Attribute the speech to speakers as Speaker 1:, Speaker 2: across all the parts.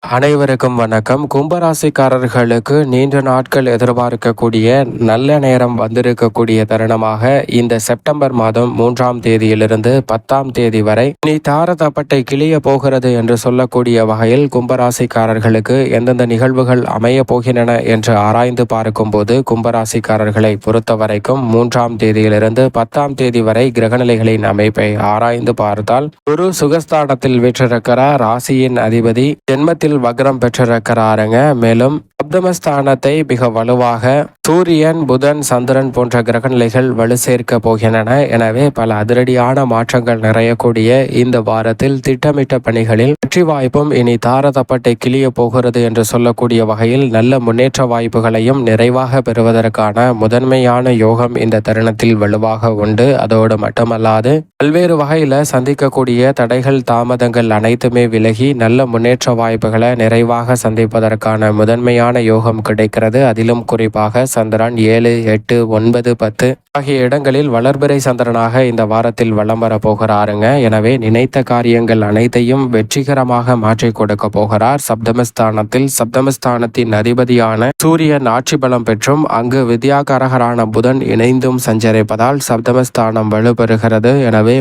Speaker 1: அனைவருக்கும் வணக்கம். கும்பராசிக்காரர்களுக்கு நீண்ட நாட்கள் எதிர்பார்க்கக்கூடிய நல்ல நேரம் வந்திருக்கக்கூடிய தருணமாக இந்த செப்டம்பர் மாதம் 3ஆம் தேதியிலிருந்து 10ஆம் தேதி வரை நீ தாரதப்பட்டை கிளிய போகிறது என்று சொல்லக்கூடிய வகையில் கும்பராசிக்காரர்களுக்கு எந்தெந்த நிகழ்வுகள் அமைய போகின்றன என்று ஆராய்ந்து பார்க்கும்போது கும்பராசிக்காரர்களை பொறுத்த வரைக்கும் 3ஆம் தேதியிலிருந்து 10ஆம் தேதி வரை கிரகநிலைகளின் அமைப்பை ஆராய்ந்து பார்த்தால் குரு சுகஸ்தானத்தில் வீற்றிருக்கிறார். ராசியின் அதிபதி ஜென்மத்தில் வக்ரம் பெற்றிருக்கிறாருங்க. மேலும் சப்தமஸ்தானத்தை மிக வலுவாக சூரியன், புதன், சந்திரன் போன்ற கிரகநிலைகள் வலு சேர்க்க போகின்றன. எனவே பல அதிரடியான மாற்றங்கள் நிறையக்கூடிய இந்த வாரத்தில் திட்டமிட்ட பணிகளில் வெற்றி வாய்ப்பும் இனி தாரதப்பட்டை கிளிய போகிறது என்று சொல்லக்கூடிய வகையில் நல்ல முன்னேற்ற வாய்ப்புகளையும் நிறைவாக பெறுவதற்கான முதன்மையான யோகம் இந்த தருணத்தில் வலுவாக உண்டு. அதோடு மட்டுமல்லாது பல்வேறு வகையில் சந்திக்கக்கூடிய தடைகள், தாமதங்கள் அனைத்துமே விலகி நல்ல முன்னேற்ற வாய்ப்புகளை நிறைவாக சந்திப்பதற்கான முதன்மையான யோகம் கிடைக்கிறது. அதிலும் குறிப்பாக சந்திரன் 7, 8, 9, 10 ஆகிய இடங்களில் வளர்பிறை சந்திரனாக இந்த வாரத்தில் வலம் வர போகிறாருங்க. எனவே நினைத்த காரியங்கள் அனைத்தையும் வெற்றிகரமாக மாற்றிக் கொடுக்க போகிறார். சப்தமஸ்தானத்தின் அதிபதியான சூரியன் ஆட்சி பலம் பெற்றும் அங்கு வித்யாகாரகரான புதன் இணைந்தும் சஞ்சரிப்பதால் சப்தமஸ்தானம் வலுப்பெறுகிறது. எனவே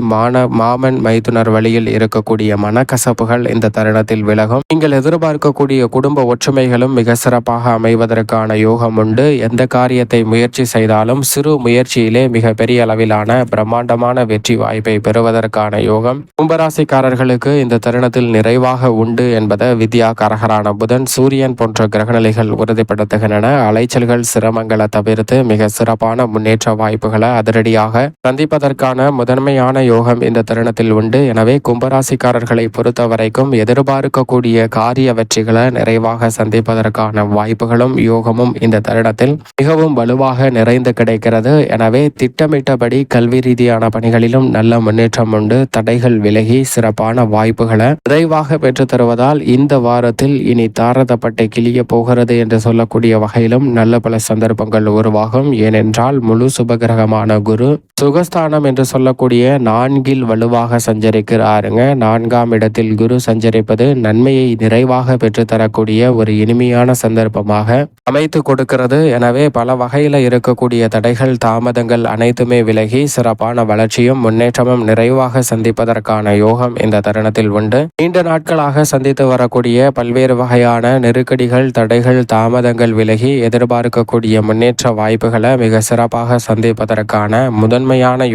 Speaker 1: மாமன் மைத்துனர் வழியில் இருக்கக்கூடிய மனக்கசப்புகள் இந்த தருணத்தில் விலகும். நீங்கள் எதிர்பார்க்கக்கூடிய குடும்ப ஒற்றுமைகளும் மிக சிறப்பாக அமைவதற்கான யோகம் உண்டு. எந்த காரியத்தை முயற்சி செய்தாலும் சிறு முயற்சியிலே மிக பெரிய அளவிலான பிரம்மாண்டமான வெற்றி வாய்ப்பை பெறுவதற்கான யோகம் கும்பராசிக்காரர்களுக்கு இந்த தருணத்தில் நிறைவாக உண்டு என்பதை வித்யாகாரகரான புதன், சூரியன் போன்ற கிரகநிலைகள் உறுதிப்படுத்துகின்றன. அலைச்சல்கள், சிரமங்களை தவிர்த்து மிக சிறப்பான முன்னேற்ற வாய்ப்புகளை அதிரடியாக சந்திப்பதற்கான முதன்மையான யோகம் இந்த தருணத்தில் உண்டு. எனவே கும்பராசிக்காரர்களை பொறுத்த வரைக்கும் எதிர்பார்க்கக்கூடிய காரிய வெற்றிகளை நிறைவாக சந்திப்பதற்கான வாய்ப்புகளும் யோகமும் இந்த தருணத்தில் மிகவும் வலுவாக நிறைந்து கிடைக்கிறது. எனவே திட்டமிட்டபடி கல்வி ரீதியான பணிகளிலும் நல்ல முன்னேற்றம் உண்டு. தடைகள் விலகி சிறப்பான வாய்ப்புகளை விரைவாக பெற்று தருவதால் இந்த வாரத்தில் இனி தாரதப்பட்டை கிளிய போகிறது என்று சொல்லக்கூடிய வகையிலும் நல்ல பல சந்தர்ப்பங்கள் உருவாகும். ஏனென்றால் முழு சுபகிரகமான குரு சுகஸ்தானம் என்று சொல்லக்கூடிய 4இல் வலுவாக சஞ்சரிக்கிறாருங்க. 4ஆம் இடத்தில் குரு சஞ்சரிப்பது நன்மையை நிறைவாக பெற்றுத்தரக்கூடிய ஒரு இனிமையான சந்தர்ப்பமாக அமைத்து கொடுக்கிறது. எனவே பல வகையில் இருக்கக்கூடிய தடைகள், தாமதங்கள் அனைத்துமே விலகி சிறப்பான வளர்ச்சியும் முன்னேற்றமும் நிறைவாக சந்திப்பதற்கான யோகம் இந்த தருணத்தில் உண்டு. நீண்ட நாட்களாக சந்தித்து வரக்கூடிய பல்வேறு வகையான நெருக்கடிகள், தடைகள், தாமதங்கள் விலகி எதிர்பார்க்கக்கூடிய முன்னேற்ற வாய்ப்புகளை மிக சிறப்பாக சந்திப்பதற்கான முதன்மையான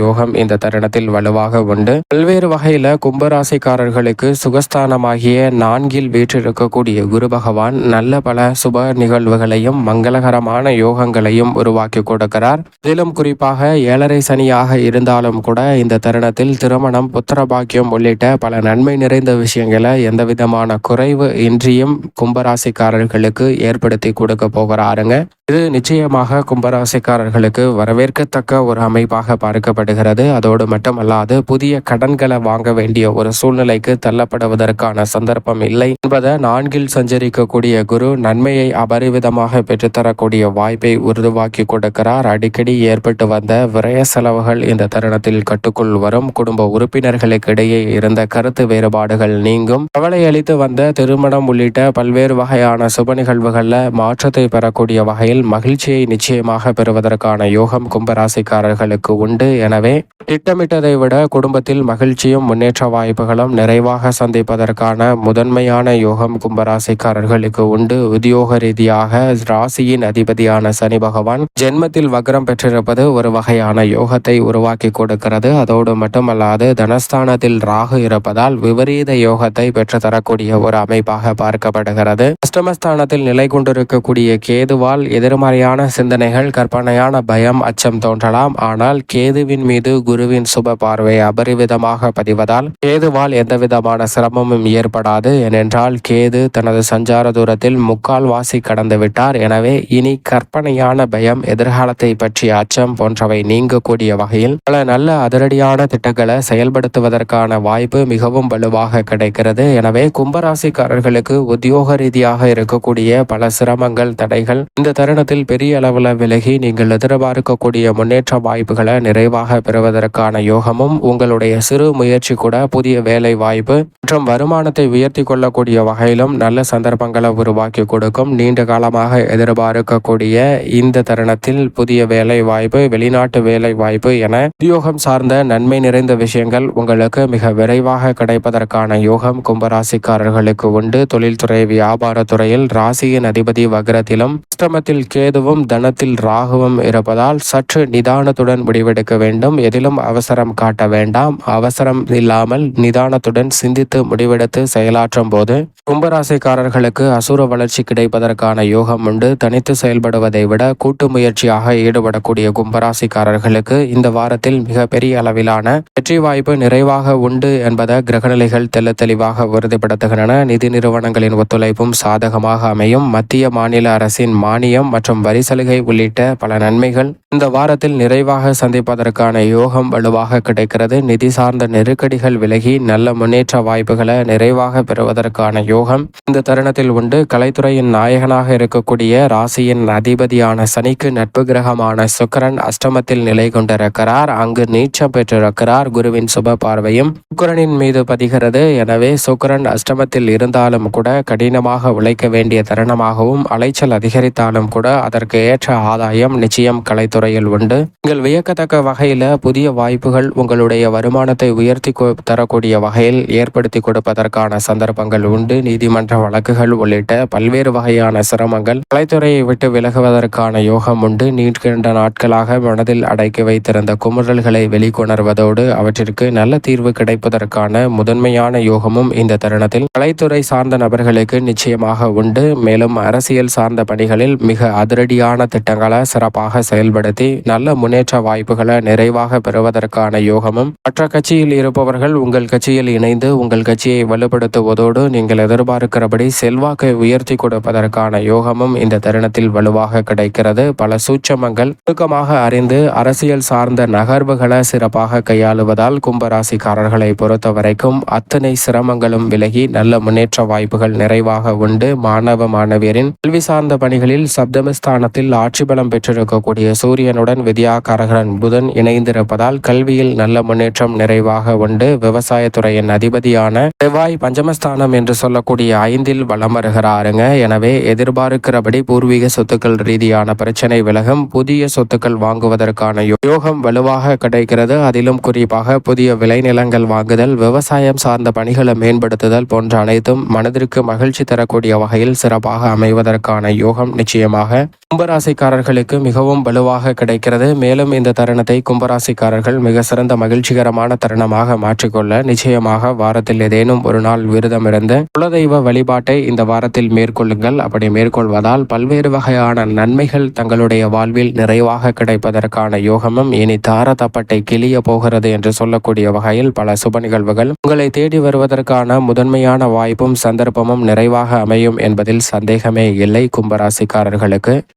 Speaker 1: யோகம் இந்த தருணத்தில் வலுவாக உண்டு. பல்வேறு வகையில் கும்பராசிக்காரர்களுக்கு சுகஸ்தானமாகிய 4இல் வீற்றிருக்கக்கூடிய குரு பகவான் நல்ல பல சுப நிகழ்வுகளையும் மங்களகரமான யோகங்களையும் உருவாக்கி கொடுக்கிறார். இதிலும் குறிப்பாக 7.5 சனியாக இருந்தாலும் கூட இந்த தருணத்தில் திருமணம், புத்திர பாக்கியம் உள்ளிட்ட பல நன்மை நிறைந்த விஷயங்களை எந்தவிதமான குறைவு இன்றியும் கும்பராசிக்காரர்களுக்கு ஏற்படுத்தி கொடுக்க போகிறாருங்க. இது நிச்சயமாக கும்பராசிக்காரர்களுக்கு வரவேற்கத்தக்க ஒரு அமைப்பாக பார்க்கப்படுகிறது. அதோடு மட்டுமல்லாது புதிய கடன்களை வாங்க வேண்டிய ஒரு சூழ்நிலைக்கு தள்ளப்படுவதற்கான சந்தர்ப்பம் இல்லை என்பதை 4இல் சஞ்சரிக்கக்கூடிய குரு நன்மையை அபரிவிதமாக பெற்றுத்தரக்கூடிய வாய்ப்பை உருவாக்கி கொடுக்கிறார். அடிக்கடி ஏற்பட்டு வந்த விரய செலவுகள் இந்த தருணத்தில் கட்டுக்குள் வரும். குடும்ப உறுப்பினர்களுக்கு இடையே இருந்த கருத்து வேறுபாடுகள் நீங்கும். கவலை அளித்து வந்த திருமணம் உள்ளிட்ட பல்வேறு வகையான சுப நிகழ்வுகளில் மாற்றத்தை பெறக்கூடிய வகையில் மகிழ்ச்சியை நிச்சயமாக பெறுவதற்கான யோகம் கும்பராசிக்காரர்களுக்கு உண்டு. எனவே திட்டமிட்டதை விட குடும்பத்தில் மகிழ்ச்சியும் முன்னேற்ற வாய்ப்புகளும் நிறைவாக சந்திப்பதற்கான முதன்மையான யோகம் கும்பராசிக்காரர்களுக்கு உண்டு. உத்தியோக ரீதியாக ராசியின் அதிபதியான சனி பகவான் ஜென்மத்தில் வக்ரம் பெற்றிருப்பது ஒரு வகையான யோகத்தை உருவாக்கி கொடுக்கிறது. அதோடு மட்டுமல்லாது தனஸ்தானத்தில் ராகு இருப்பதால் விபரீத யோகத்தை பெற்று தரக்கூடிய ஒரு அமைப்பாக பார்க்கப்படுகிறது. அஷ்டமஸ்தானத்தில் நிலை கொண்டிருக்கக்கூடிய கேதுவால் எதிர்மறையான சிந்தனைகள், கற்பனையான பயம், அச்சம் தோன்றலாம். ஆனால் கேதுவின் மீது குருவின் சுப பார்வை அபரிவிதமாக பதிவதால் கேதுவால் எந்தவிதமான சிரமமும் ஏற்படாது. ஏனென்றால் கேது தனது சஞ்சார தூரத்தில் 3/4 வாசி கடந்து விட்டார். எனவே இனி கற்பனையான பயம், எதிர்காலத்தை பற்றிய அச்சம் போன்றவை நீங்கக்கூடிய வகையில் பல நல்ல அதிரடியான திட்டங்களை செயல்படுத்துவதற்கான வாய்ப்பு மிகவும் வலுவாக கிடைக்கிறது. எனவே கும்பராசிக்காரர்களுக்கு உத்தியோக ரீதியாக இருக்கக்கூடிய பல சிரமங்கள், தடைகள் இந்த தருண தருணத்தில் பெரிய அளவில் விலகி நீங்கள் எதிர்பார்க்கக்கூடிய முன்னேற்ற வாய்ப்புகளை நிறைவாக பெறுவதற்கான யோகமும், உங்களுடைய சிறு முயற்சி கூட புதிய வேலை வாய்ப்பு மற்றும் வருமானத்தை உயர்த்தி கொள்ளக்கூடிய வகையிலும் நல்ல சந்தர்ப்பங்களை உருவாக்கி கொடுக்கும். நீண்ட காலமாக எதிர்பார்க்கக்கூடிய இந்த தருணத்தில் புதிய வேலை வாய்ப்பு, வெளிநாட்டு வேலை வாய்ப்பு என உத்தியோகம் சார்ந்த நன்மை நிறைந்த விஷயங்கள் உங்களுக்கு மிக விரைவாக கிடைப்பதற்கான யோகம் கும்பராசிக்காரர்களுக்கு உண்டு. தொழில்துறை, வியாபாரத்துறையில் ராசியின் அதிபதி வக்ரத்திலும் அஷ்டமத்தில் கேதுவும் தனத்தில் ராகுவும் இருப்பதால் சற்று நிதானத்துடன் முடிவெடுக்க வேண்டும். எதிலும் அவசரம் காட்ட வேண்டாம். அவசரம் இல்லாமல் நிதானத்துடன் சிந்தித்து முடிவெடுத்து செயலாற்றும் போது கும்பராசிக்காரர்களுக்கு அசுர வளர்ச்சி கிடைப்பதற்கான யோகம் உண்டு. தனித்து செயல்படுவதை விட கூட்டு முயற்சியாக ஈடுபடக்கூடிய கும்பராசிக்காரர்களுக்கு இந்த வாரத்தில் மிக பெரிய அளவிலான வெற்றி வாய்ப்பு நிறைவாக உண்டு என்பதை கிரகநிலைகள் தெளிவாக உறுதிப்படுத்துகின்றன. நிதி நிறுவனங்களின் ஒத்துழைப்பும் சாதகமாக அமையும். மத்திய மாநில அரசின் மானியம் மற்றும் வரி சலுகை உள்ளிட்ட பல நன்மைகள் இந்த வாரத்தில் நிறைவாக சந்திப்பதற்கான யோகம் வலுவாக கிடைக்கிறது. நிதி சார்ந்த நெருக்கடிகள் விலகி நல்ல முன்னேற்ற வாய்ப்புகளை நிறைவாக பெறுவதற்கான யோகம் இந்த தருணத்தில் உண்டு. கலைத்துறையின் நாயகனாக இருக்கக்கூடிய ராசியின் அதிபதியான சனிக்கு நட்பு கிரகமான சுக்கிரன் அஷ்டமத்தில் நிலை கொண்டிருக்கிறார். அங்கு நீச்சம் பெற்றிருக்கிறார். குருவின் சுப பார்வையும் சுக்கிரனின் மீது பதிகிறது. எனவே சுக்கிரன் அஷ்டமத்தில் இருந்தாலும் கூட கடினமாக உழைக்க வேண்டிய தருணமாகவும், அலைச்சல் அதிகரித்தாலும் கூட அதற்கு ஏற்ற ஆதாயம் நிச்சயம் கலைத்துறையில் உண்டு. நீங்கள் வியக்கத்தக்க வகையில் புதிய வாய்ப்புகள் உங்களுடைய வருமானத்தை உயர்த்தி தரக்கூடிய வகையில் ஏற்படுத்தி கொடுப்பதற்கான சந்தர்ப்பங்கள் உண்டு. நீதிமன்ற வழக்குகள் உள்ளிட்ட பல்வேறு வகையான சிரமங்கள் கலைத்துறையை விட்டு விலகுவதற்கான யோகம் உண்டு. நீண்ட நாட்களாக மனதில் அடக்கி வைத்திருந்த குமுறல்களை வெளிக்கொணர்வதோடு அவற்றிற்கு நல்ல தீர்வு கிடைப்பதற்கான முதன்மையான யோகமும் இந்த தருணத்தில் கலைத்துறை சார்ந்த நபர்களுக்கு நிச்சயமாக உண்டு. மேலும் அரசியல் சார்ந்த பணிகளில் மிக அதிரடியான திட்டங்களை சிறப்பாக செயல்படுத்தி நல்ல முன்னேற்ற வாய்ப்புகளை நிறைவாக பெறுவதற்கான யோகமும், மற்ற கட்சியில் இருப்பவர்கள் உங்கள் கட்சியில் இணைந்து உங்கள் கட்சியை வலுப்படுத்துவதோடு நீங்கள் எதிர்பார்க்கிறபடி செல்வாக்கை உயர்த்தி கொடுப்பதற்கான யோகமும் இந்த தருணத்தில் வலுவாக கிடைக்கிறது. பல சூட்சமங்கள் நுணுக்கமாக அறிந்து அரசியல் சார்ந்த நகர்வுகளை சிறப்பாக கையாளுவதால் கும்பராசிக்காரர்களை பொறுத்த வரைக்கும் அத்தனை சிரமங்களும் விலகி நல்ல முன்னேற்ற வாய்ப்புகள் நிறைவாக உண்டு. மாணவ மாணவியரின் கல்வி சார்ந்த பணிகளில் சப்தமஸ்தானத்தில் ஆட்சி பலம் பெற்றிருக்கக்கூடிய சூரியனுடன் வித்யாகாரகன் புதன் இணைந்திருப்பதால் கல்வியில் நல்ல முன்னேற்றம் நிறைவாக உண்டு. விவசாயத்துறையின் அதிபதியான செவ்வாய் பஞ்சமஸ்தானம் என்று சொல்லக்கூடிய 5இல் வலம் வருகிறாருங்க. எனவே எதிர்பார்க்கிறபடி பூர்வீக சொத்துக்கள் ரீதியான பிரச்சனை விலகும். புதிய சொத்துக்கள் வாங்குவதற்கான யோகம் வலுவாக கிடைக்கிறது. அதிலும் குறிப்பாக புதிய விளைநிலங்கள் வாங்குதல், விவசாயம் சார்ந்த பணிகளை மேம்படுத்துதல் போன்ற அனைத்தும் மனதிற்கு மகிழ்ச்சி தரக்கூடிய வகையில் சிறப்பாக அமைவதற்கான யோகம் நிச்சயமாக கும்பராசிக்காரர்களுக்கு மிகவும் வலுவாக கிடைக்கிறது. மேலும் இந்த தருணத்தை கும்பராசிக்காரர்கள் மிக சிறந்த மகிழ்ச்சிகரமான தருணமாக மாற்றிக்கொள்ள நிச்சயமாக வாரத்தில் ஏதேனும் ஒரு நாள் விரதம் இருந்து குலதெய்வ வழிபாட்டை இந்த வாரத்தில் மேற்கொள்ளுங்கள். அப்படி மேற்கொள்வதால் பல்வேறு வகையான நன்மைகள் தங்களுடைய வாழ்வில் நிறைவாக கிடைப்பதற்கான யோகமும் இனி தாரதப்பட்டை கிளிய போகிறது என்று சொல்லக்கூடிய வகையில் பல சுப நிகழ்வுகள் உங்களை தேடி வருவதற்கான முதன்மையான வாய்ப்பும் சந்தர்ப்பமும் நிறைவாக அமையும் என்பதில் சந்தேகமே இல்லை. கும்பராசிக்காரர்களுக்கு